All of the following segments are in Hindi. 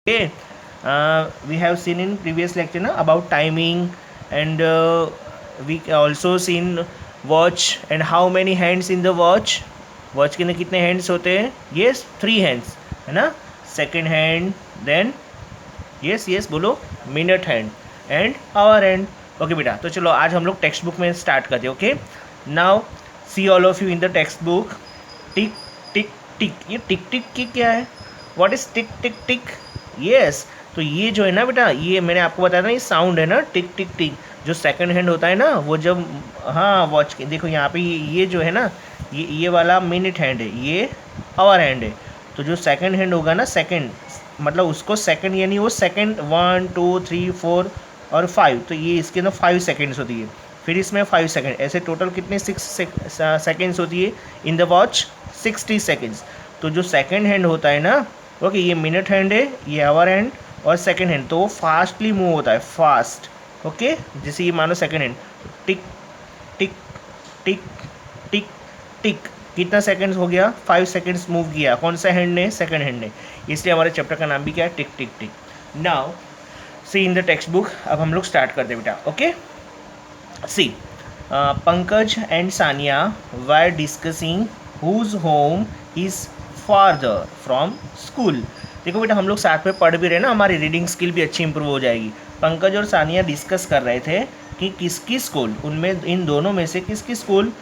Okay, we have seen in previous lecture na about timing, and we also seen watch and how many hands in the watch. Watch के अंदर कितने हैंड्स होते हैं? यस, 3 हैंड्स, है ना. Second hand, then yes yes बोलो, minute hand and hour hand. Okay बेटा, तो चलो आज हम लोग टेक्स्ट बुक में स्टार्ट करते हैं. Okay, now see all of you in the text book. Tick tick tick. ये टिक टिक की क्या है? What is tick tick tick? Yes, तो ये जो है ना बेटा, ये मैंने आपको बताया था, ये साउंड है ना, टिक टिक टिक. जो सेकंड हैंड होता है ना, वो जब, हाँ वॉच के देखो यहाँ पे ये जो है ना, ये वाला मिनट हैंड है, ये आवर हैंड है. तो जो सेकंड हैंड होगा ना, सेकंड मतलब उसको सेकंड, यानी वो सेकंड 1 2 3 4 और 5, तो ये इसके अंदर 5 सेकेंड्स होती है. फिर इसमें 5 सेकेंड, ऐसे टोटल कितने 6 सेकेंड्स होती है इन द वॉच? 60 सेकेंड्स. तो जो सेकंड हैंड होता है ना, ओके, ये मिनट हैंड है, ये आवर हैंड और सेकंड हैंड, तो वो फास्टली मूव होता है, फास्ट. ओके, जैसे ये मानो सेकंड हैंड, टिक टिक टिक टिक टिक. कितना सेकंड्स हो गया? 5 सेकंड्स मूव किया. कौन सा हैंड ने? सेकंड हैंड ने. इसलिए हमारे चैप्टर का नाम भी क्या है? Tick tick tick. Now see in the text book. अब हम लोग स्टार्ट करते हैं बेटा. Okay, see, Pankaj and Sania were discussing whose home is farther from school. देखो बेटा, हम लोग साथ में पढ़ भी रहे ना, हमारी रीडिंग स्किल भी अच्छी इंप्रूव हो जाएगी. पंकज और सानिया डिस्कस कर रहे थे कि किसकी स्कूल, उनमें इन दोनों में से किसकी स्कूल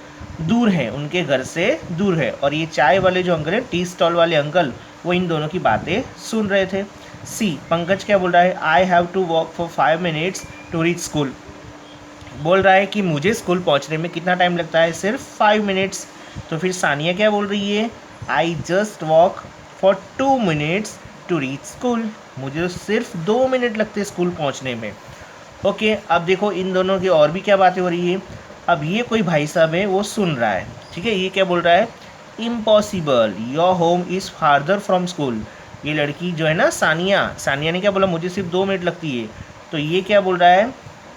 दूर है, उनके घर से दूर है. और ये चाय वाले जो अंकल है, टी स्टॉल वाले अंकल, वो इन दोनों की बातें सुन रहे थे. सी, पंकज क्या बोल रहा है? I have to walk for 5 minutes to reach school. बोल रहा है कि मुझे स्कूल पहुंचने में कितना टाइम लगता है? सिर्फ 5 मिनट्स. तो फिर सानिया क्या बोल रही है? I just walk for 2 minutes to reach school. मुझे तो सिर्फ 2 मिनट लगते स्कूल पहुंचने में. ओके, अब देखो इन दोनों की और भी क्या बातें हो रही है. अब ये कोई भाई साहब है, वो सुन रहा है, ठीक है. ये क्या बोल रहा है? Impossible, your home is farther from school. ये लड़की जो है ना, सानिया ने क्या बोला? मुझे सिर्फ 2 मिनट लगती है. तो ये क्या बोल रहा है?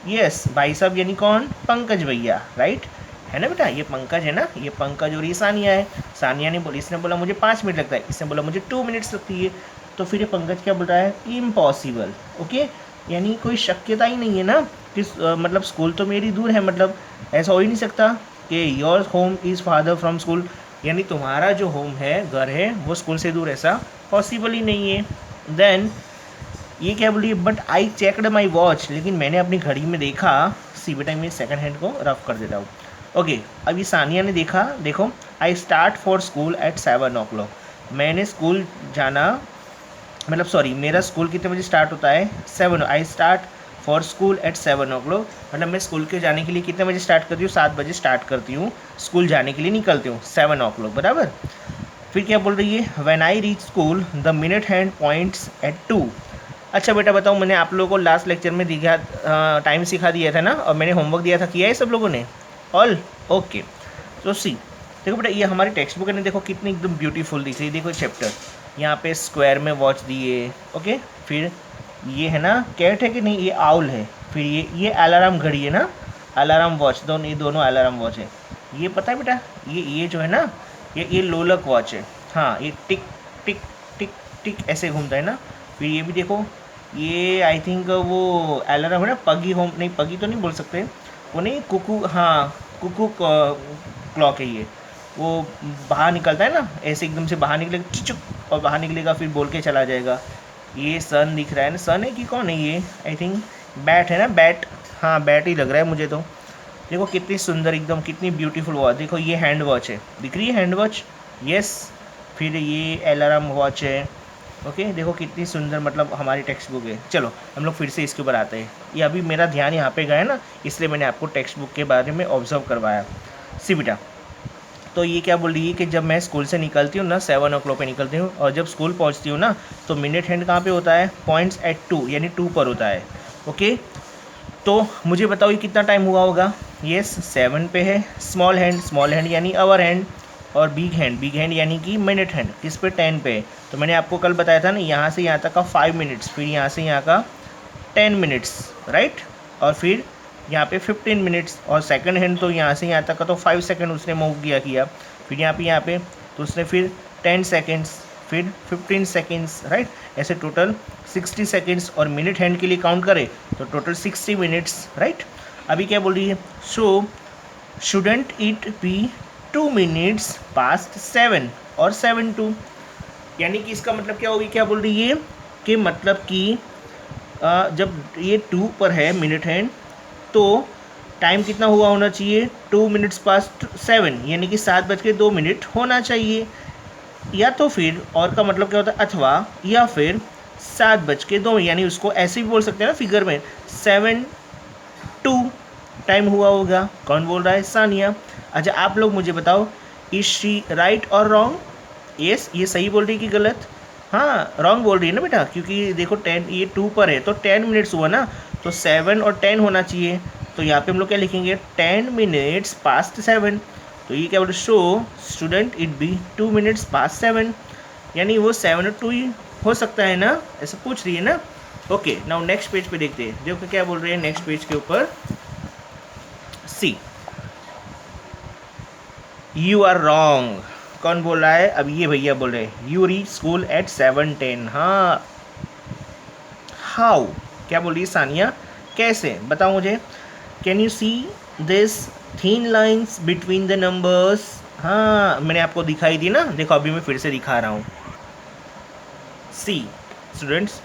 यस, भाई साहब यानी कौन? पंकज भैया, राइट, है ना बेटा. ये पंकज है ना, ये पंकज और ये सानिया है. सानिया ने बोला, इसने बोला मुझे 5 मिनट लगता है, इसने बोला मुझे 2 मिनट्स लगती है. तो फिर ये पंकज क्या बोल रहा है? इम्पॉसिबल. ओके, यानी कोई शक्यता ही नहीं है ना कि मतलब स्कूल तो मेरी दूर है, मतलब ऐसा हो ही नहीं सकता कि your home is father from school, यानी तुम्हारा जो होम है, घर है, वो स्कूल से दूर, ऐसा पॉसिबल ही नहीं है. देन ये क्या बोलिए? But I checked my watch, लेकिन मैंने अपनी घड़ी में देखा. सी बेटा, मैं सेकंड हैंड को रफ कर देता हूँ. ओके, अभी सानिया ने देखा, देखो, I start for school eight 7 o'clock. मैंने स्कूल जाना, मतलब सॉरी, मेरा स्कूल कितने बजे स्टार्ट होता है? 7. I start for school eight 7 o'clock. मतलब मैं स्कूल के जाने के लिए कितने बजे स्टार्ट करती हूँ? 7 बजे स्टार्ट करती हूँ, स्कूल जाने के लिए निकलती हूँ 7 o'clock, बराबर. फिर क्या बोल रही है? When I reach school the minute hand points at 2. अच्छा बेटा बताओ, मैंने आप लोगों को लास्ट लेक्चर में दिखा, टाइम सिखा दिया था ना, और मैंने होमवर्क दिया था, किया है सब लोगों ने? All okay. तो सी, देखो बेटा, ये हमारी टेक्स्ट बुक है ना, देखो कितनी एकदम ब्यूटीफुल दिख रही है. देखो चैप्टर, यहाँ पे स्क्वायर में वॉच दिए. ओके, फिर ये है ना कैट है कि नहीं? ये आउल है. फिर ये अलार्म घड़ी है ना, अलार्म वॉच, दोनों, ये दोनों अलार्म वॉच है. ये पता है बेटा, ये जो है ना, ये लोलक वॉच है. हाँ, ये टिक टिक टिक टिक ऐसे घूमता है ना. फिर ये भी देखो, ये आई थिंक वो अलार्म है ना, पगी होम, नहीं पगी तो नहीं बोल सकते, वो नहीं, कुकू, हाँ कुकू क्लॉक है ये. वो बाहर निकलता है ना, ऐसे एकदम से बाहर निकलेगा, चुक, और बाहर निकलेगा, फिर बोल के चला जाएगा. ये सन दिख रहा है ना, सन है कि कौन है ये? आई थिंक बैट है ना, बैट, हाँ बैट ही लग रहा है मुझे तो. देखो कितनी सुंदर एकदम, कितनी ब्यूटीफुल वॉच. देखो ये हैंड वॉच है, दिख रही है हैंड वॉच? यस. फिर ये अलार्म वॉच है. ओके, देखो कितनी सुंदर, मतलब हमारी टेक्स्ट बुक है. चलो हम लोग फिर से इसके ऊपर आते हैं. ये अभी मेरा ध्यान यहाँ पे गया ना, इसलिए मैंने आपको टेक्स्ट बुक के बारे में ऑब्जर्व करवाया. सी बेटा, तो ये क्या बोल रही है कि जब मैं स्कूल से निकलती हूँ ना, 7 o'clock पे निकलती हूँ, और जब स्कूल पहुँचती हूँ ना, तो मिनट हैंड कहाँ पे होता है? पॉइंट्स एट 2, यानी 2 पर होता है. ओके, तो मुझे बताओ ये कितना टाइम हुआ होगा? यस, 7 पे है. स्मॉल हैंड यानी आवर हैंड, और बिग हैंड यानी कि मिनट हैंड किस पे? 10 पे. तो मैंने आपको कल बताया था ना, यहाँ से यहाँ तक का 5 मिनट्स, फिर यहाँ से यहाँ का 10 मिनट्स, राइट, और फिर यहाँ पे 15 मिनट्स. और सेकंड हैंड तो यहाँ से यहाँ तक का तो 5 सेकंड उसने मूव किया. फिर यहाँ पे तो उसने फिर 10 सेकंड्स, फिर 15 सेकेंड्स, राइट। ऐसे टोटल 60 सेकेंड्स, और मिनट हैंड के लिए काउंट करें तो टोटल 60 मिनट्स, राइट। अभी क्या बोल रही है, so shouldn't it be 2 minutes past 7 और 7:02, यानी कि इसका मतलब क्या होगी, क्या बोल रही है कि मतलब कि जब ये 2 पर है मिनट हैंड, तो टाइम कितना हुआ होना चाहिए, 2 minutes past 7, यानी कि 7:02 होना चाहिए। या तो फिर और का मतलब क्या होता है, अथवा या फिर 7:02, यानी उसको ऐसे भी बोल सकते हैं ना फिगर में, 7:02 टाइम हुआ होगा। कौन बोल रहा है, सानिया। अच्छा आप लोग मुझे बताओ, इज शी राइट और रॉन्ग? यस, ये सही बोल रही है कि गलत? हाँ रॉन्ग बोल रही है ना बेटा, क्योंकि देखो 10, ये 2 पर है तो 10 मिनट्स हुआ ना, तो 7 और 10 होना चाहिए। तो यहाँ पे हम लोग क्या लिखेंगे, 10 minutes past 7। तो ये क्या बोल रहे, show student it be 2 minutes past 7, यानी वो 7 और 2 ही हो सकता है ना, ऐसा पूछ रही है ना। ओके, नाउ नेक्स्ट पेज पे देखते हैं, देखो क्या बोल रहे हैं नेक्स्ट पेज के ऊपर। सी, यू आर रॉन्ग। कौन बोल रहा है, अब ये भैया बोल रहे हैं, यू रीच स्कूल एट 7:10। हाँ, हाउ, क्या बोल रही है सानिया, कैसे, बताओ मुझे। Can you see this thin lines between the numbers? हाँ मैंने आपको दिखाई दी ना, देखो अभी मैं फिर से दिखा रहा हूँ। सी स्टूडेंट्स,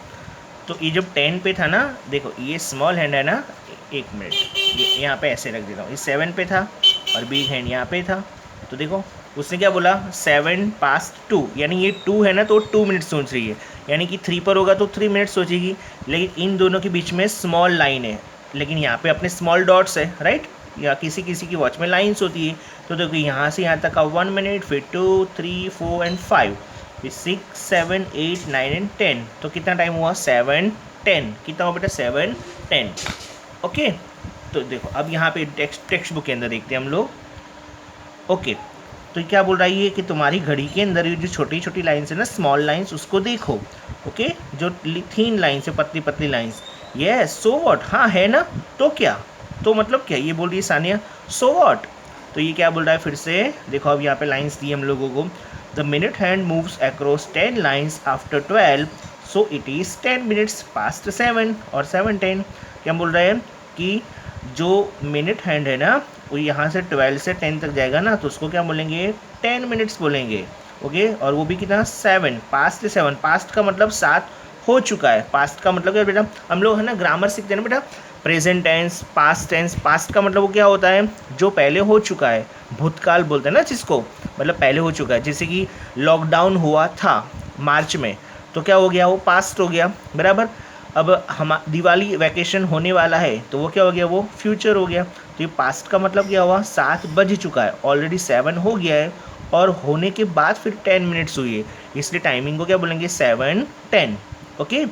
तो ये जब 10 पे था ना, देखो ये स्मॉल हैंड है ना, एक मिनट, ये यहाँ पे ऐसे रख देता हूँ, ये 7 पे था और बिग हैंड यहाँ पे था। तो देखो उसने क्या बोला, 7:02, यानी ये 2 है ना, तो 2 मिनट सोच रही है, यानी कि 3 पर होगा तो 3 मिनट सोचेगी। लेकिन इन दोनों के बीच में स्मॉल लाइन है, लेकिन यहाँ पे अपने स्मॉल डॉट्स है, राइट, या किसी किसी की वॉच में लाइन्स होती है। तो देखो यहाँ से यहाँ तक का 1 मिनट, फिर 2, 3, 4 एंड 5, फिर 6, 7, 8, 9 एंड 10। तो कितना टाइम हुआ, 7:10। कितना हुआ बेटा, 7:10। ओके, तो देखो अब यहाँ पे टेक्स्ट बुक के अंदर देखते हैं हम लोग। ओके, तो क्या बोल रहा है ये, कि तुम्हारी घड़ी के अंदर ये जो छोटी छोटी लाइन्स है ना, स्मॉल लाइन्स, उसको देखो। ओके, जो थीन लाइन्स है, पतली पतली लाइन्स। यस, सो व्हाट, हाँ है ना, तो क्या, तो मतलब क्या, ये बोल रही है सानिया, सो व्हाट। तो ये क्या बोल रहा है फिर से, देखो अब यहाँ पे लाइन्स दी हम लोगों को। The minute hand moves across 10 lines after 12, so it is 10 minutes past 7 और 7:10। क्या बोल रहा है कि जो मिनट हैंड है ना, वो यहाँ से 12 से 10 तक जाएगा ना, तो उसको क्या बोलेंगे, 10 मिनट्स बोलेंगे। ओके, और वो भी कितना, 7, पास्ट 7, पास्ट का मतलब 7 हो चुका है। पास्ट का मतलब क्या बेटा, हम लोग है ना ग्रामर सीखते हैं ना बेटा, present tense, past tense. Past का मतलब वो क्या होता है, जो पहले हो चुका है, भूतकाल बोलते हैं ना जिसको, मतलब पहले हो चुका है। जैसे कि लॉकडाउन हुआ था मार्च में, तो क्या हो गया, वो पास्ट हो गया, बराबर। अब हम दिवाली वैकेशन होने वाला है, तो वो क्या हो गया, वो फ्यूचर हो गया। तो ये पास्ट का मतलब क्या हुआ, 7 बज चुका है, ऑलरेडी 7 हो गया है, और होने के बाद फिर 10 मिनट्स हुई है, इसलिए टाइमिंग को क्या बोलेंगे, 7:10। Okay,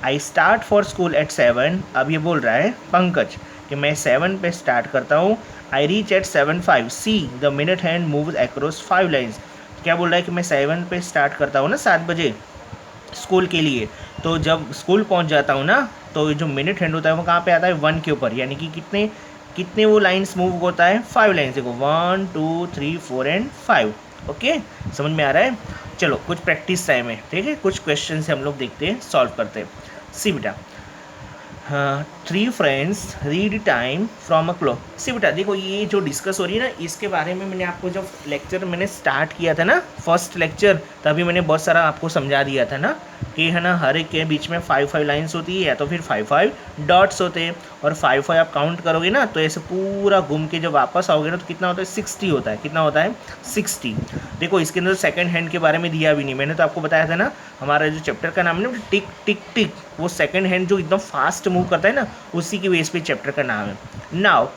I start for school eight 7। अब ये बोल रहा है पंकज कि मैं 7 पे स्टार्ट करता हूँ। I reach at 7:05, see the minute hand moves across 5 lines. क्या बोल रहा है कि मैं 7 पे स्टार्ट करता हूँ ना, 7 बजे स्कूल के लिए, तो जब स्कूल पहुंच जाता हूँ ना, तो जो मिनट हैंड होता है वो कहाँ पे आता है, 1 के ऊपर, यानी कि कितने कितने वो लाइन्स मूव होता है, 5 लाइन्स। देखो 1, 2, 3, 4 एंड 5। ओके, समझ में आ रहा है। चलो कुछ प्रैक्टिस टाइम है, ठीक है, कुछ क्वेश्चन से हम लोग देखते हैं, सॉल्व करते हैं। सी बेटा, हाँ, 3 friends read time from a clock. See बेटा देखो, ये जो डिस्कस हो रही है ना, इसके बारे में मैंने आपको जब लेक्चर मैंने स्टार्ट किया था ना, फर्स्ट लेक्चर, तभी मैंने बहुत सारा आपको समझा दिया था ना, कि है ना हर एक के बीच में 5-5 लाइन्स होती है, या तो फिर 5-5 डॉट्स होते हैं, और 5-5 आप काउंट करोगे ना, तो ऐसे पूरा घूम के जब वापस आओगे ना, तो कितना होता है, 60 होता है। कितना होता है, 60। देखो इसके अंदर सेकंड हैंड के बारे में दिया भी नहीं, मैंने तो आपको बताया था ना, हमारा जो चैप्टर का नाम है ना, टिक टिक टिक, वो सेकंड हैंड जो एकदम फास्ट मूव करता है ना, उसी की बेस पे चैप्टर का नाम है। नाउ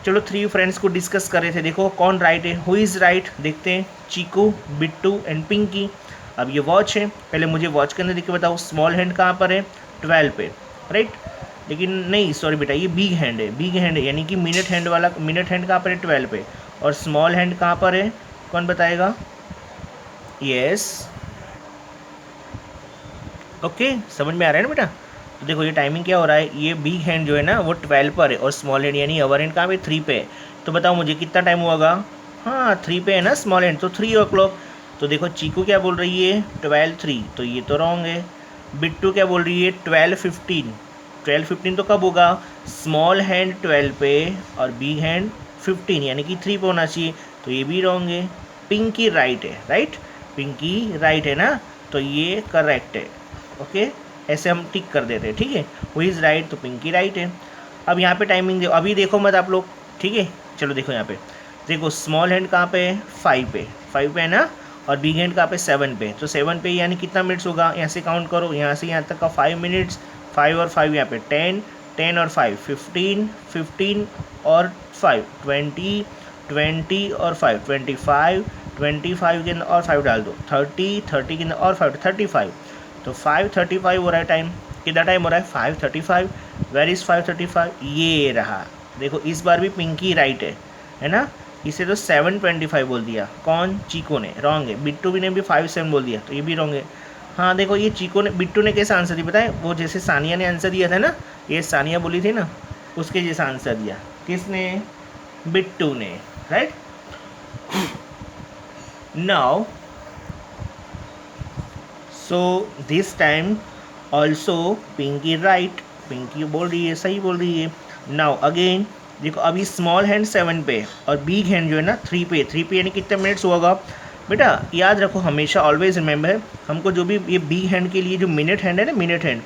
चलो 3 फ्रेंड्स को डिस्कस कर रहे थे, देखो कौन राइट है, हु इज़ राइट, देखते हैं। चीकू, बिट्टू एंड पिंकी। अब ये वॉच है, पहले मुझे वॉच के अंदर देख के बताओ, स्मॉल हैंड कहाँ पर है, 12 पे, राइट। लेकिन नहीं सॉरी बेटा, ये बिग हैंड है, बिग हैंड है, यानी कि मिनट हैंड वाला, मिनट हैंड कहाँ पर है, 12 पे, और स्मॉल हैंड कहाँ पर है, कौन बताएगा। यस, ओके, समझ में आ रहा है ना बेटा। तो देखो ये टाइमिंग क्या हो रहा है, ये बिग हैंड जो है ना वो 12 पर है, और स्मॉल हैंड यानी अवर हैंड कहाँ पे, 3 पे है। तो बताओ मुझे कितना टाइम हुआ। हाँ 3 पे है ना स्मॉल हैंड, तो 3 o'clock। तो देखो चीकू क्या बोल रही है 12:03, तो ये तो रॉन्ग है। बिट्टू क्या बोल रही है 12:15, 12:15 तो कब होगा, स्मॉल हैंड 12 पे और बिग हैंड 15 यानी कि 3 पे होना चाहिए, तो ये भी रॉन्ग है। पिंकी राइट है, राइट, पिंकी राइट है ना, तो ये करेक्ट है। ओके, ऐसे हम टिक कर देते हैं, ठीक है, वो इज़ राइट, तो पिंकी राइट है। अब यहाँ पे टाइमिंग देखो, अभी देखो मत आप लोग, ठीक है, चलो देखो यहाँ पे, देखो स्मॉल हैंड कहाँ पे है 5 पे, 5 पे है ना, और बिग हैंड कहाँ पे 7 पे, तो 7 पे यानी कितना मिनट्स होगा, यहाँ से काउंट करो, यहाँ से यहाँ तक का 5 मिनट्स, 5 और 5 यहाँ पे 10, 10 और 5 15, 15 और 5 20, 20 और 5 25, 25 के अंदर और 5 डाल दो 30, 30 के अंदर और 5 35, तो 5:35 हो रहा है टाइम, कितना टाइम हो रहा है 5:35, वेर इज़ 5:35, ये रहा। देखो इस बार भी पिंकी राइट है ना, इसे तो 7:25 बोल दिया, कौन, चीको ने, रॉन्ग है। बिट्टू भी ने भी 5:07 बोल दिया, तो ये भी रॉन्ग है। हाँ देखो ये चीको ने, बिट्टू ने कैसा आंसर दिया बताए, वो जैसे सानिया ने आंसर दिया था ना, ये सानिया बोली थी ना, उसके जैसा आंसर दिया, किसने, बिट्टू ने, right. Now so this time also Pinky right, Pinky बोल रही है, सही बोल रही है। नाउ अगेन देखो, अभी स्मॉल हैंड 7 पे और बिग हैंड जो है ना 3 पे, 3 पे यानी कितने मिनट्स होगा बेटा, याद रखो हमेशा, ऑलवेज रिमेंबर, हमको जो भी ये बिग हैंड के लिए जो मिनट हैंड है ना, मिनट हैंड,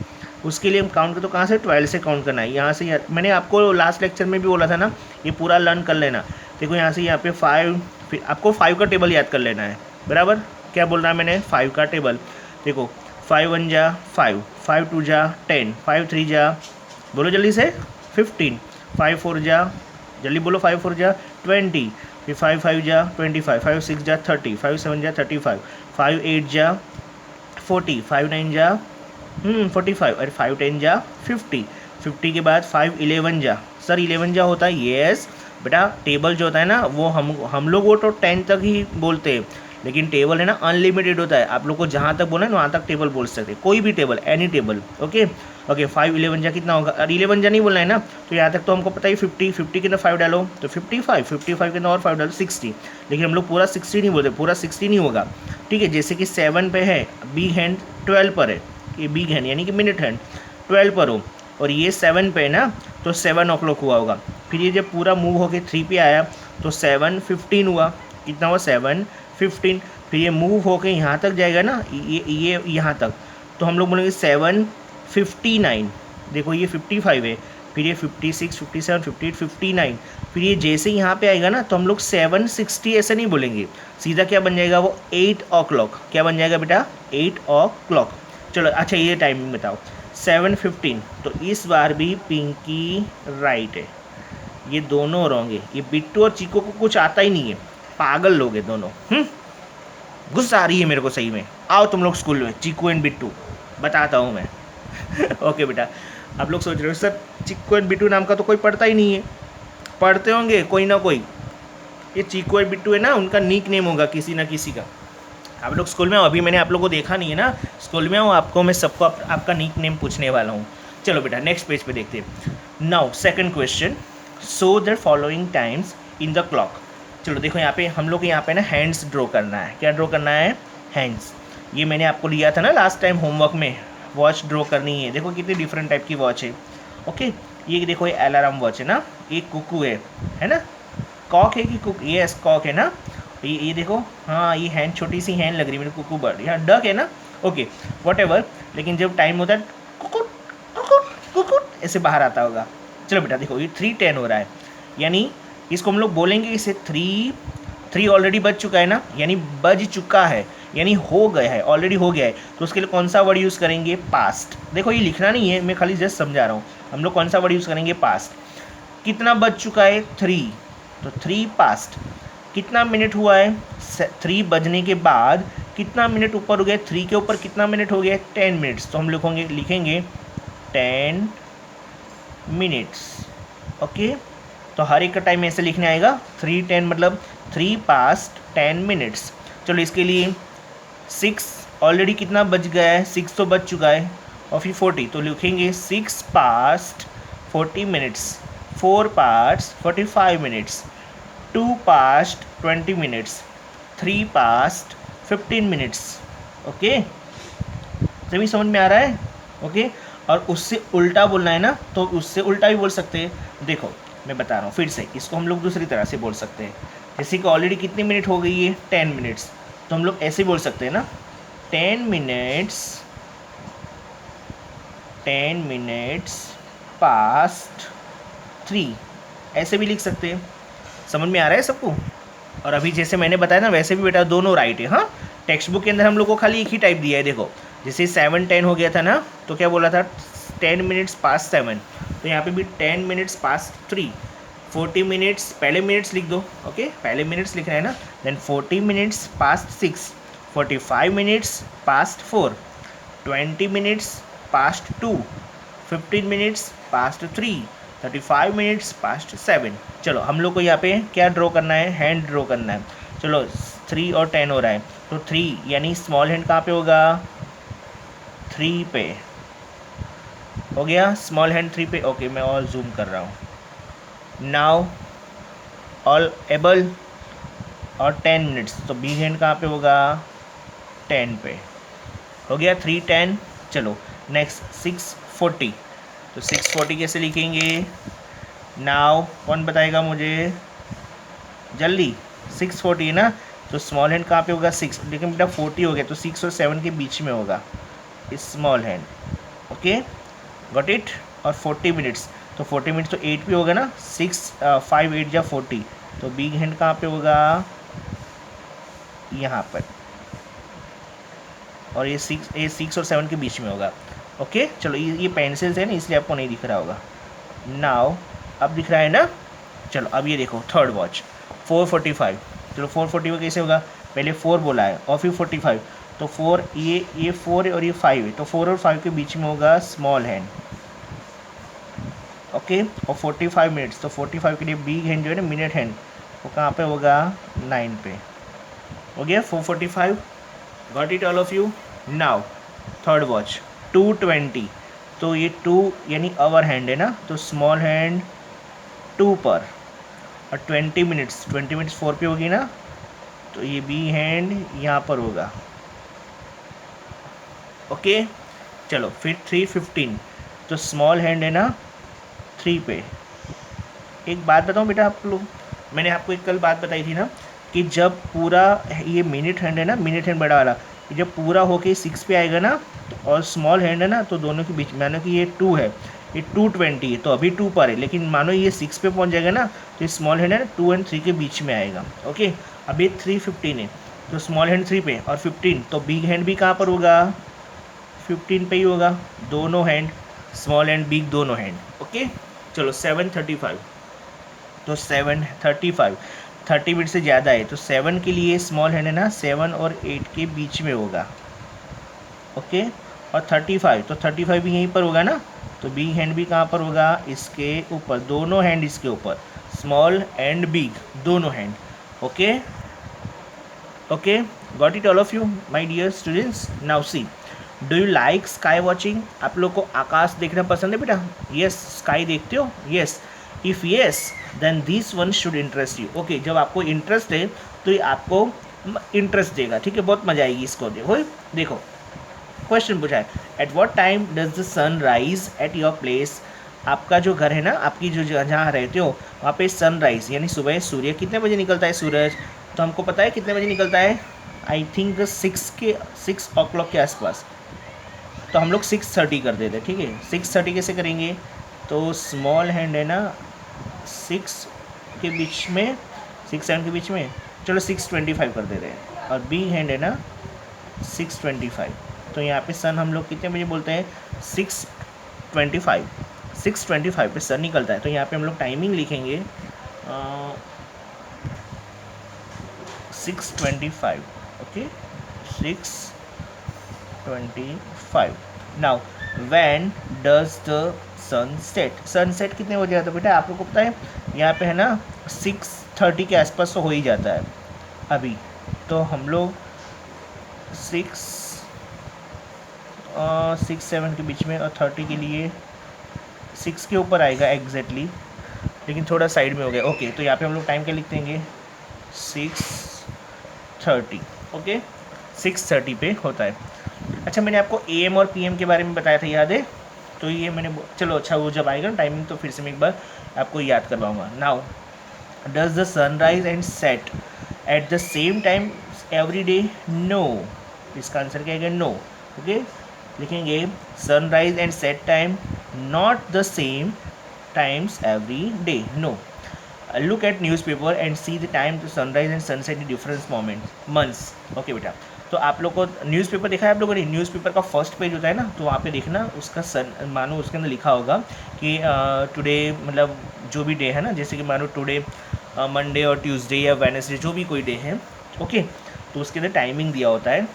उसके लिए हम काउंट करते तो कहाँ से 12 से काउंट करना है, यहाँ से मैंने आपको लास्ट लेक्चर में भी बोला था ना, ये पूरा लर्न कर लेना। देखो यहाँ से यहाँ पे 5, फिर आपको 5 का टेबल याद कर लेना है, बराबर, क्या बोल रहा है मैंने, 5 का टेबल। देखो 5 1 जा 5, 5 2 जा 10, 5 3 जा, बोलो जल्दी से 15, 5 4 जा, जल्दी बोलो 5 4 जा 20, फिर 5 5 जा 25, 5 6 जा 30, 5 7 जा 35, 5 8 जा 40, 5 9 जा 45, और 5 10 जा 50, 50 के बाद 5 11 जा, सर 11 जा होता है, येस बेटा, टेबल जो होता है ना वो हम लोग वो तो 10 तक ही बोलते हैं, लेकिन टेबल है ना अनलिमिटेड होता है, आप लोग को जहाँ तक बोला है ना वहाँ तक टेबल बोल सकते हैं, कोई भी table, any table. Okay okay, 5 11 जा कितना होगा, और 11 जा नहीं बोलना है ना, तो यहाँ तक तो हमको पता ही 50, 50 के अंदर 5 डालो तो 55, 55 के अंदर और 5 डालो 60, लेकिन हम लोग पूरा 60 नहीं बोलते, पूरा 60 नहीं होगा, ठीक है। जैसे कि 7 पे है, बिग हैंड 12 पर है, ये बिग हैंड यानी कि मिनट हैंड 12 पर हो, और ये 7 पे है ना, तो 7 o'clock हुआ होगा, फिर ये जब पूरा मूव होके 3 पे आया तो 7:15 हुआ, कितना हुआ 7:15, फिर ये मूव होके यहाँ तक जाएगा ना, ये यहाँ तक, तो हम लोग बोलेंगे 7:59, देखो ये 55 है, फिर ये 56, 57, 58, 59, फिर ये जैसे यहाँ पे आएगा ना तो हम लोग 7:60 ऐसे नहीं बोलेंगे, सीधा क्या बन जाएगा वो 8 o'clock, क्या बन जाएगा बेटा 8 o'clock। चलो अच्छा ये टाइमिंग बताओ 7:15, तो इस बार भी पिंकी राइट है, ये दोनों रॉन्ग है, ये बिट्टू और चीको को कुछ आता ही नहीं है, पागल लोग हैं दोनों। गुस्सा आ रही है मेरे को सही में, आओ तुम लोग स्कूल में, चीकू एंड बिट्टू बताता हूँ मैं। ओके बेटा, आप लोग सोच रहे हो सर चीकू एंड बिट्टू नाम का तो कोई पढ़ता ही नहीं है, पढ़ते होंगे कोई ना कोई, ये चीकू एंड बिट्टू है ना उनका निक नेम होगा किसी ना किसी का। आप लोग स्कूल में हो, अभी मैंने आप लोग को देखा नहीं है ना, स्कूल में हो, आपको मैं सबको आपका निक नेम पूछने वाला हूँ। चलो बेटा नेक्स्ट पेज पे देखते हैं। Now second question, so the following times in the clock. चलो देखो यहाँ पे हम लोग यहाँ पे ना हैंड्स ड्रॉ करना है, क्या ड्रॉ करना है, हैंड्स। ये मैंने आपको लिया था ना लास्ट टाइम होमवर्क में, वॉच ड्रॉ करनी है, देखो कितनी डिफरेंट टाइप की वॉच है। ओके ये देखो ये अलार्म वॉच है ना, ये कुकू है ना, कॉक है कि कुक, ये कॉक है ना, ये देखो, हाँ ये हैंड छोटी सी हैंड लग रही है मेरे, कुकू बर्ड, यहाँ डक है ना, ओके वॉट एवर, लेकिन जब टाइम होता है कुकुट कुकुट कुकुट ऐसे बाहर आता होगा। चलो बेटा देखो ये 3:10 हो रहा है, यानी इसको हम लोग बोलेंगे इसे 3 ऑलरेडी बज चुका है ना, यानी बज चुका है, यानी हो गया है, ऑलरेडी हो गया है, तो उसके लिए कौन सा वर्ड यूज़ करेंगे, पास्ट। देखो ये लिखना नहीं है, मैं खाली जस्ट समझा रहा हूँ, हम लोग कौन सा वर्ड यूज़ करेंगे, पास्ट। कितना बज चुका है 3, तो 3 पास्ट। कितना मिनट हुआ है 3 बजने के बाद कितना मिनट ऊपर हो गया, 3 के ऊपर कितना मिनट हो गया 10 मिनट्स, तो हम लिखेंगे 10 मिनट्स। ओके तो हर एक का टाइम ऐसे लिखने आएगा 3:10 मतलब 3 पास्ट 10 मिनट्स। चलो इसके लिए 6 ऑलरेडी कितना बज गया है, 6 तो बज चुका है, और फिर 40, तो लिखेंगे 6 past 40 minutes, 4 past 45 minutes, 2 past 20 minutes, 3 past 15 minutes. Okay, सभी समझ में आ रहा है? ओके, और उससे उल्टा बोलना है ना, तो उससे उल्टा भी बोल सकते हैं। देखो मैं बता रहा हूँ फिर से, इसको हम लोग दूसरी तरह से बोल सकते हैं। जैसे कि ऑलरेडी कितनी मिनट हो गई है, 10 मिनट्स, तो हम लोग ऐसे बोल सकते हैं ना, 10 मिनट्स, 10 मिनट्स पास्ट 3, ऐसे भी लिख सकते हैं। समझ में आ रहा है सबको? और अभी जैसे मैंने बताया ना, वैसे भी बेटा दोनों राइट है। हाँ, टेक्स्ट बुक के अंदर हम लोग को खाली एक ही टाइप दिया है। देखो जैसे 7-10 हो गया था ना, तो क्या बोला था, 10 मिनट्स पास्ट 7, तो यहाँ पे भी 10 मिनट्स पास्ट 3, 40 मिनट्स, पहले मिनट्स लिख दो। ओके, पहले मिनट्स लिखना है ना, then 40 minutes past 6, 45 minutes past 4, 20 minutes past 2, 15 minutes past 3, 35 minutes past 7। चलो हम लोग को यहाँ पे क्या ड्रॉ करना है, हैंड ड्रॉ करना है। चलो 3 और 10 हो रहा है, तो 3 यानी स्मॉल हैंड कहाँ पे होगा, 3 पे हो गया, स्मॉल हैंड 3 पे। ओके, मैं और जूम कर रहा हूँ। नाउ ऑल एबल, और 10 मिनट्स, तो बिग हैंड कहाँ पे होगा, 10 पे हो गया, 3-10। चलो नेक्स्ट 6-40, तो 6-40 कैसे लिखेंगे, नाउ कौन बताएगा मुझे जल्दी, 6-40 है ना, तो स्मॉल हैंड कहाँ पे होगा, 6, लेकिन बेटा 40 हो गया, तो 6 और 7 के बीच में होगा small hand. Okay, got it. और 40 मिनट्स, तो 40 मिनट्स तो 8 पे होगा ना, 5 8 जा 40, तो बिग हैंड कहाँ पे होगा, यहाँ पर, और ये 6 और 7 के बीच में होगा। ओके, चलो ये पेंसिल्स है ना, इसलिए आपको नहीं दिख रहा होगा। नाउ अब दिख रहा है ना। चलो अब ये देखो थर्ड वॉच 4:45, चलो 4:40 कैसे होगा, पहले 4 बोला है और फिर 45, तो 4, ये 4 है और ये 5 है, तो 4 और 5 के बीच में होगा स्मॉल हैंड। ओके, और 45 मिनट्स, तो 45 के लिए बिग हैंड जो है ना, मिनट हैंड, वो कहाँ पे होगा, 9 पे हो गया 4:45। Got it all of you. Now third watch 2:20, तो ये 2 यानी अवर हैंड है ना, तो स्मॉल हैंड 2 पर, और 20 मिनट्स 4 पे होगी ना, तो ये बी हैंड यहाँ पर होगा। ओके, चलो फिर 3:15, तो स्मॉल हैंड है ना 3 पे। एक बात बताऊँ बेटा आप लोग, मैंने आपको एक कल बात बताई थी ना, कि जब पूरा ये मिनट हैंड है ना, मिनट हैंड बड़ा वाला, जब पूरा होके 6 पे आएगा ना, तो और स्मॉल हैंड है ना, तो दोनों के बीच, मानो कि ये 2 है, ये 2:20 है, तो अभी 2 पर है, लेकिन मानो ये 6 पे पहुंच जाएगा ना, तो ये स्मॉल हैंड है ना 2 और 3 के बीच में आएगा। ओके, अभी 3:15 है, तो स्मॉल हैंड 3 पे और 15, तो बिग हैंड भी कहाँ पर होगा, 15 पे ही होगा, दोनों हैंड, स्मॉल एंड बिग दोनों हैंड। ओके, चलो 7:35, तो 7:35, 30 मिनट से ज़्यादा है, तो 7 के लिए स्मॉल हैंड है ना 7 और 8 के बीच में होगा। ओके, और 35, तो 35 भी यहीं पर होगा ना, तो बिग हैंड भी कहाँ पर होगा, इसके ऊपर, दोनों हैंड इसके ऊपर, स्मॉल एंड बिग दोनों hand. Okay, okay, got it all of you my dear students. Now see, do you like sky watching, आप लोग को आकाश देखना पसंद है बेटा, यस, स्काई देखते हो, yes, if yes then this one should interest you. Okay, जब आपको इंटरेस्ट है तो ये आपको इंटरेस्ट देगा, ठीक है, बहुत मजा आएगी इसको। देखो देखो क्वेश्चन पूछा है, at what time does the sun rise at your place, आपका जो घर है ना, आपकी जो जहाँ रहते हो वहाँ पे सनराइज यानी सुबह सूर्य कितने बजे निकलता है सूरज, तो हमको पता है कितने बजे निकलता है, आई थिंक 6 o'clock के आसपास, तो हम लोग 6:30 कर देते हैं, ठीक है। 6:30 कैसे करेंगे, तो स्मॉल हैंड है ना 6 के बीच में, 6-7 के बीच में, चलो 6:25 कर दे रहे हैं, और बी हैंड है ना 6:25, तो यहाँ पे सन हम लोग कितने बजे बोलते हैं, 6:25, 6:25 पे सन निकलता है, तो यहाँ पे हम लोग टाइमिंग लिखेंगे 6:25। Okay, 6:25। Now when does the sun set, sunset कितने बजे आता है बेटा, आप लोग को पता है, यहाँ पे है ना 6:30 के आसपास तो हो ही जाता है अभी, तो हम लोग 6-7 के बीच में, और 30 के लिए 6 के ऊपर आएगा एग्जैक्टली, लेकिन थोड़ा साइड में हो गया। ओके, तो यहाँ पे हम लोग टाइम क्या लिख देंगे, 6:30। ओके, 6:30 पे होता है। अच्छा, मैंने आपको AM और PM के बारे में बताया था, याद है? तो ये मैंने चलो अच्छा, वो जब आएगा ना टाइमिंग तो फिर से मैं एक बार आपको याद करवाऊँगा। Now, does the sunrise and set at the same time every day? No. इसका आंसर क्या है? नो। ओके, लिखेंगे sunrise and set time not the same times every day. No. Look at newspaper and see the time to sunrise and sunset in different moments months. Okay बेटा, तो आप लोग को न्यूज़पेपर देखा है आप लोगों ने? न्यूज़पेपर का फर्स्ट पेज होता है ना, तो वहाँ पे देखना उसका सन, मानो उसके अंदर लिखा होगा कि टुडे, मतलब जो भी डे है ना, जैसे कि मानो टुडे मंडे और ट्यूसडे या वेडनेसडे, जो भी कोई डे है, ओके, तो उसके अंदर टाइमिंग दिया होता है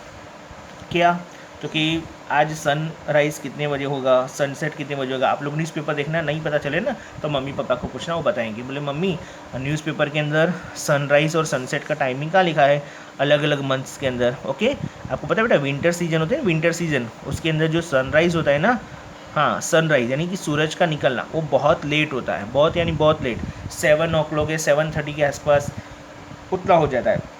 क्या, तो कि आज सनराइज़ कितने बजे होगा, सनसेट कितने बजे होगा। आप लोग न्यूज़पेपर देखना, नहीं पता चले ना तो मम्मी पापा को पूछना, वो बताएंगे। बोले मम्मी न्यूज़पेपर के अंदर सनराइज़ और सनसेट का टाइमिंग कहाँ लिखा है, अलग अलग मंथ्स के अंदर। ओके, आपको पता है बेटा, विंटर सीजन होते हैं, विंटर सीजन, उसके अंदर जो सनराइज़ होता है ना, हाँ सनराइज़ यानी कि सूरज का निकलना, वो बहुत लेट होता है, बहुत यानी बहुत लेट, 7 o'clock या 7:30 के आसपास उतना हो जाता है।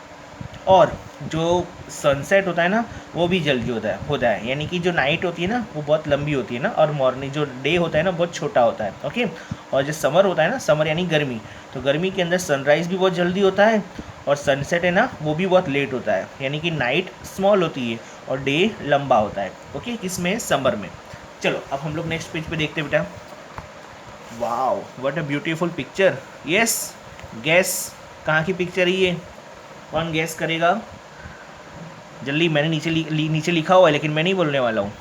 और जो सनसेट होता है ना, वो भी जल्दी होता है, यानी कि जो नाइट होती है ना वो बहुत लंबी होती है ना, और मॉर्निंग जो डे होता है ना बहुत छोटा होता है। ओके, और जो समर होता है ना, समर यानी गर्मी, तो गर्मी के अंदर सनराइज़ भी बहुत जल्दी होता है और सनसेट है ना वो भी बहुत लेट होता है, यानी कि नाइट स्मॉल होती है और डे लंबा होता है। ओके, किसमें? समर में। चलो अब हम लोग नेक्स्ट पेज पे देखते हैं बेटा। Wow, what a beautiful picture. Yes, gas कहाँ की पिक्चर है ये? कौन गैस करेगा जल्दी? मैंने नीचे लिखा हुआ है, लेकिन मैं नहीं बोलने वाला हूँ।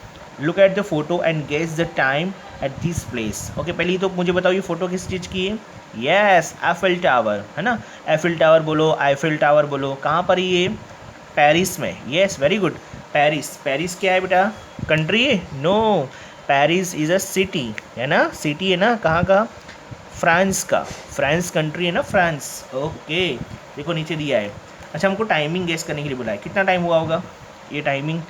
Look at the photo and guess the time at this place. Okay, पहले तो मुझे बताओ ये फोटो किस चीज़ की है? यस, एफिल टावर है ना, एफिल टावर बोलो, आईफिल टावर बोलो। कहाँ पर ये? पेरिस में। Yes, very good. Paris, Paris क्या है बेटा? कंट्री है? No, Paris is a city, है ना, सिटी है ना, कहाँ का? फ्रांस का, फ्रांस कंट्री है ना, फ्रांस। ओके, देखो नीचे दिया है। अच्छा, हमको टाइमिंग गेस करने के लिए बोला है, कितना टाइम हुआ होगा ये टाइमिंग?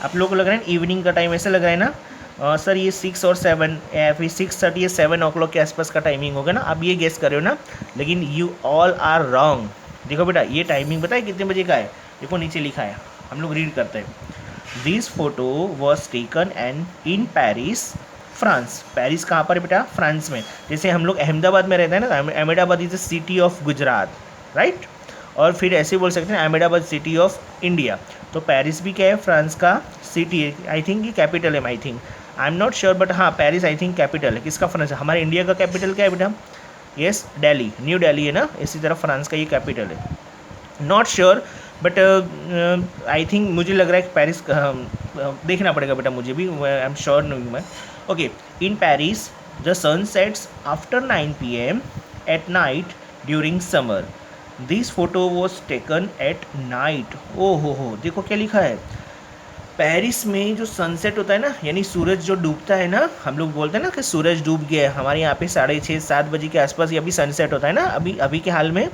आप लोगों को लग रहा है इवनिंग का टाइम, ऐसा लग रहा है ना? सर ये 6 और 7 या फिर 6:30 या 7 o'clock के आसपास का टाइमिंग होगा ना, आप ये गेस कर रहे हो ना, लेकिन यू ऑल आर रॉन्ग। देखो बेटा, ये टाइमिंग पता है कितने बजे का है? देखो नीचे लिखा है, हम लोग रीड करते हैं। This photo was taken and in Paris, France. Paris कहाँ पर है बेटा? फ्रांस में। जैसे हम लोग अहमदाबाद में रहते हैं ना, Ahmedabad is the city of Gujarat, right? और फिर ऐसे बोल सकते हैं अहमदाबाद सिटी ऑफ इंडिया। तो पेरिस भी क्या है? फ्रांस का सिटी है, आई थिंक ये कैपिटल है, I think, I am not sure, but हाँ पेरिस आई थिंक कैपिटल है। किसका? फ्रांस। हमारे इंडिया का कैपिटल क्या है बेटा? यस, दिल्ली, न्यू दिल्ली है ना, इसी तरह फ्रांस का ये कैपिटल है। Not sure, but I think, मुझे लग रहा है कि पेरिस देखना पड़ेगा बेटा, मुझे भी, आई एम श्योर नहीं मैं। Okay, in Paris the sun sets after 9 PM at night during summer. This photo was taken at night. ओ हो, देखो क्या लिखा है, पेरिस में जो सनसेट होता है ना, यानी सूरज जो डूबता है ना, हम लोग बोलते हैं ना कि सूरज डूब गया है, हमारे यहाँ पे 6:30-7 बजे के आसपास ये अभी सनसेट होता है ना, अभी अभी के हाल में।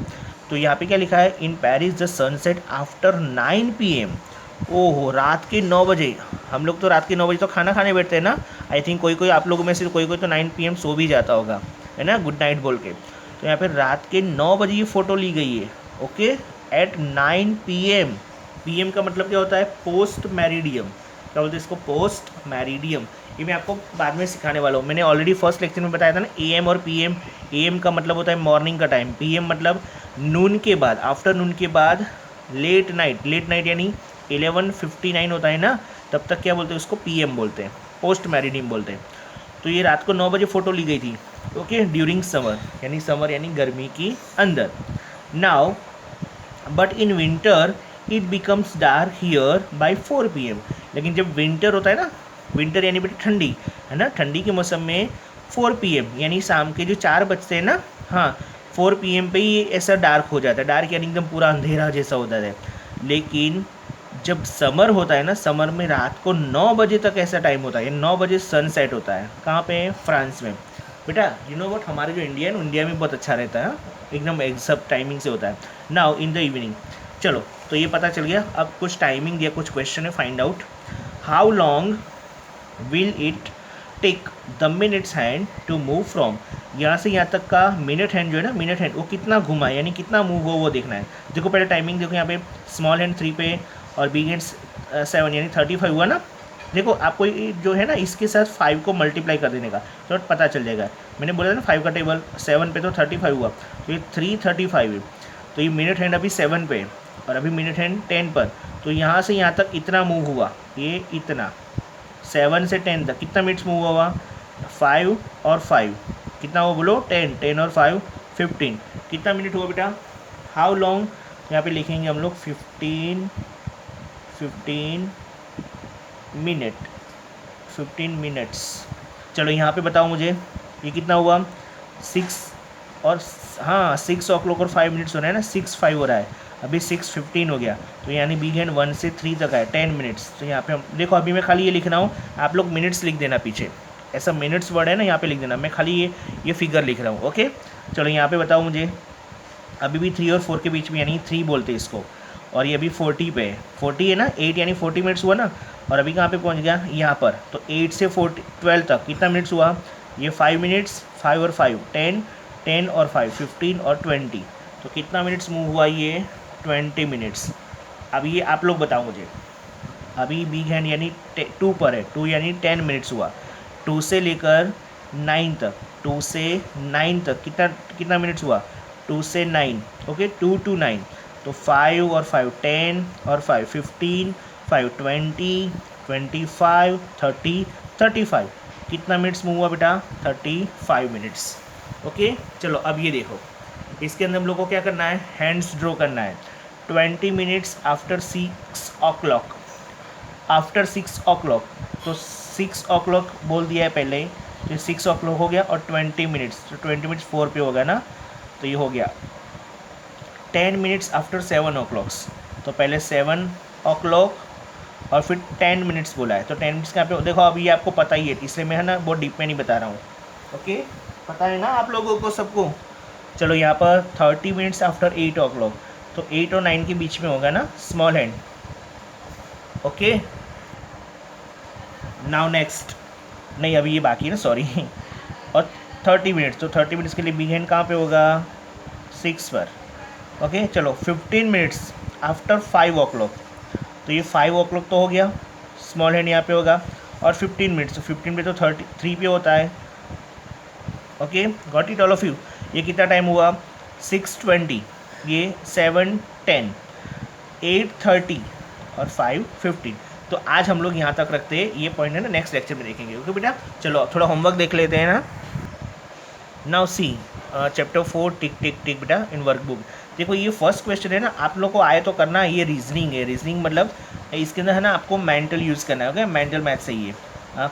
तो यहाँ पे क्या लिखा है? इन Paris the sunset after 9 PM। ओहो, रात के 9 बजे। हम लोग तो रात के 9 बजे तो खाना खाने बैठते हैं ना, आई थिंक कोई कोई आप लोगों में से कोई कोई तो 9 PM सो भी जाता होगा, है ना, गुड नाइट बोल के। तो यहाँ पे रात के 9 बजे ये फ़ोटो ली गई है। Okay, eight 9 PM। PM का मतलब क्या होता है? पोस्ट मैरिडियम। क्या बोलते हैं इसको? पोस्ट मैरिडियम। ये मैं आपको बाद में सिखाने वाला हूँ, मैंने ऑलरेडी फर्स्ट लेक्चर में बताया था ना, AM और PM। AM का मतलब होता है मॉर्निंग का टाइम, PM मतलब नून के बाद, आफ्टरनून के बाद, लेट नाइट, लेट नाइट यानी 11:59 होता है ना, तब तक क्या बोलते हैं उसको? PM बोलते हैं, पोस्ट मैरिडियम बोलते हैं। तो ये रात को 9 बजे फ़ोटो ली गई थी। ओके, ड्यूरिंग समर यानी गर्मी की अंदर। Now but in winter it becomes dark here bye 4 PM। लेकिन जब विंटर होता है ना, विंटर यानी बेटा ठंडी, है ना, ठंडी के मौसम में 4 PM यानी शाम के जो 4 बजते हैं ना, हाँ 4 PM पे ही ऐसा डार्क हो जाता है। डार्क यानी एकदम पूरा अंधेरा जैसा होता है। लेकिन जब समर होता है ना, समर में रात को 9 बजे तक ऐसा टाइम होता है, 9 बजे सनसेट होता है। कहाँ पे? फ्रांस में। बेटा यू नो वॉट, हमारे जो इंडिया है ना, इंडिया में बहुत अच्छा रहता है, एकदम एक सब टाइमिंग से होता है। Now in the evening. चलो, तो ये पता चल गया। अब कुछ टाइमिंग दिया, कुछ क्वेश्चन है, find out how long will it take the minutes hand to move from, यहाँ से यहाँ तक का मिनट हैंड जो है ना, मिनट हैंड वो कितना घुमा है, यानी कितना मूव हो वो देखना है। देखो पहले टाइमिंग देखो, यहाँ पे स्मॉल हैंड 3 पे और बिगिनस 7 यानी 35 हुआ ना। देखो आपको ये जो है ना इसके साथ 5 को मल्टीप्लाई कर देने का तो पता चल जाएगा। मैंने बोला था ना 5 का टेबल 7 पे तो 35 हुआ, तो ये 335 है। तो ये मिनट हैंड अभी 7 पे और अभी मिनट हैंड 10 पर, तो यहाँ से यहाँ तक इतना मूव हुआ, ये इतना 7 से 10 तक कितना मिनट्स मूव हुआ, 5 और 5 कितना हुआ बोलो, 10, 10 और 5 15, कितना मिनट हुआ बेटा, हाउ लॉन्ग, यहाँ पे लिखेंगे हम लोग 15 मिनट, 15 मिनट्स। चलो यहाँ पे बताओ मुझे ये कितना हुआ, 6 और हाँ 6 o'clock और 5 मिनट्स हो रहा है ना, 6:05 हो रहा है, अभी 6:15 हो गया, तो यानी बिग हैंड 1 से 3 तक है 10 मिनट्स। तो यहाँ पे हम देखो, अभी मैं खाली ये लिख रहा हूँ, आप लोग मिनट्स लिख देना पीछे, ऐसा मिनट्स वर्ड है ना यहाँ पे लिख देना, मैं खाली ये फिगर लिख रहा हूँ। ओके चलो यहाँ पे बताओ मुझे, अभी भी 3 और 4 के बीच में, यानी 3 बोलते हैं इसको, और ये अभी 40 पे है, 40 है ना, 8 यानी 40 मिनट्स हुआ ना, और अभी कहाँ पे पहुँच गया, यहाँ पर, तो 8 से 12 तक कितना मिनट्स हुआ, ये 5 मिनट्स, 5 और 5 10, 10 और 5 15 और 20, तो कितना मिनट्स मूव हुआ, ये 20 मिनट्स। अब ये आप लोग बताओ मुझे, अभी बिग हैंड यानी 2 पर है, 2 यानी 10 मिनट्स हुआ, 2 से लेकर 9 तक, 2 से 9 तक कितना कितना मिनट्स हुआ, 2 से 9, ओके 2 to 9, तो 5 और 5 10 और 5 15, 5 20, 25 30 35, कितना मिनट्स मूव हुआ बेटा, 35 मिनट्स। ओके चलो अब ये देखो, इसके अंदर हम लोग को क्या करना है, हैंड्स ड्रॉ करना है। 20 minutes after 6 o'clock, after 6 o'clock, तो 6 o'clock बोल दिया है पहले ही, तो 6 o'clock हो गया, और 20 मिनट्स, तो 20 मिनट्स 4 पे होगा ना, तो ये हो गया 10 मिनट्स आफ्टर 7 o'clock, तो पहले 7 o'clock और फिर 10 मिनट्स बोला है, तो 10 मिनट्स का पे देखो, अभी आपको पता ही है, इसलिए मैं है ना बहुत डीप में नहीं बता रहा हूँ। ओके पता है ना आप लोगों को सबको। चलो यहाँ पर 30 मिनट्स आफ्टर 8 o'clock, तो 8 और 9 के बीच में होगा ना small hand. Okay now next, नहीं अभी ये बाकी है ना, सॉरी और 30 मिनट्स, तो 30 मिनट्स के लिए बिग हैंड कहाँ पे होगा, 6 पर। ओके चलो 15 मिनट्स आफ्टर 5 o'clock, तो ये 5 o'clock तो हो गया, स्मॉल हैंड यहाँ पे होगा, और 15 मिनट्स, तो 15 पे तो 33 पे होता है। Okay got it all of you. ये कितना टाइम हुआ, 6:20, ये 7:10, 8:30 और 5:15। तो आज हम लोग यहाँ तक रखते हैं, ये पॉइंट है ना नेक्स्ट लेक्चर में देखेंगे। ओके बेटा चलो थोड़ा होमवर्क देख लेते हैं ना। नाउ सी चैप्टर 4 टिक टिक टिक बेटा इन वर्कबुक। देखो ये फर्स्ट क्वेश्चन है ना, आप लोग को आए तो करना, ये रीजनिंग है, रीजनिंग मतलब इसके अंदर है ना आपको मेंटल यूज़ करना है। ओके मेंटल मैथ से ये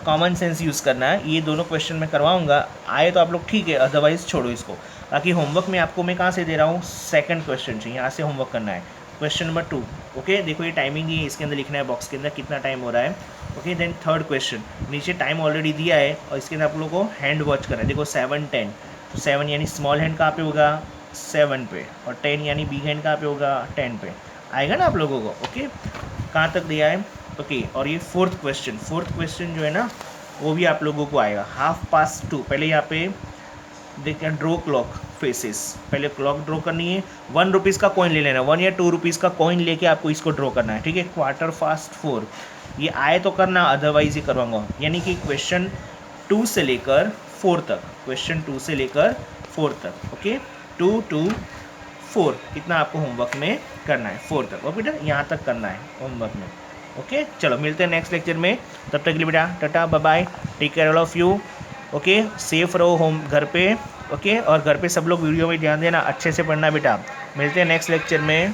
कॉमन सेंस यूज़ करना है। ये दोनों क्वेश्चन मैं करवाऊंगा, आए तो आप लोग ठीक है, अदरवाइज़ छोड़ो इसको। बाकी होमवर्क में आपको मैं कहाँ से दे रहा हूँ, सेकंड क्वेश्चन से, यहाँ से होमवर्क करना है, क्वेश्चन नंबर 2। ओके देखो ये टाइमिंग ही इसके अंदर लिखना है, बॉक्स के अंदर कितना टाइम हो रहा है। ओके देन थर्ड क्वेश्चन, नीचे टाइम ऑलरेडी दिया है, और इसके अंदर आप लोगों को हैंड वॉच करना है। देखो 7:10, तो 7 यानी स्मॉल हैंड कहाँ पे होगा, 7 पे, और 10 यानी बिग हैंड कहाँ पे होगा, 10 पे आएगा ना आप लोगों को। ओके कहाँ तक दिया है। ओके और ये फोर्थ क्वेश्चन जो है ना वो भी आप लोगों को आएगा 2:30। पहले यहाँ पे देखिए ड्रॉ क्लॉक फेसेस, पहले क्लॉक ड्रॉ करनी है, 1 रुपीज़ का कॉइन ले लेना, 1 या 2 रुपीज़ का कॉइन लेके आपको इसको ड्रॉ करना है। ठीक है 4:15 ये आए तो करना, अदरवाइज ये करवाऊंगा। यानी कि क्वेश्चन 2 से लेकर 4 तक, क्वेश्चन 2 से लेकर 4 तक। ओके 2 to 4 कितना आपको होमवर्क में करना है, 4 तक। ओके बेटा यहाँ तक करना है होमवर्क में। ओके चलो मिलते हैं नेक्स्ट लेक्चर में, तब तक के लिए बेटा tata bye bye, take care all of you. Okay safe रहो होम घर पे। ओके और घर पे सब लोग वीडियो में ध्यान देना, अच्छे से पढ़ना बेटा। मिलते हैं नेक्स्ट लेक्चर में।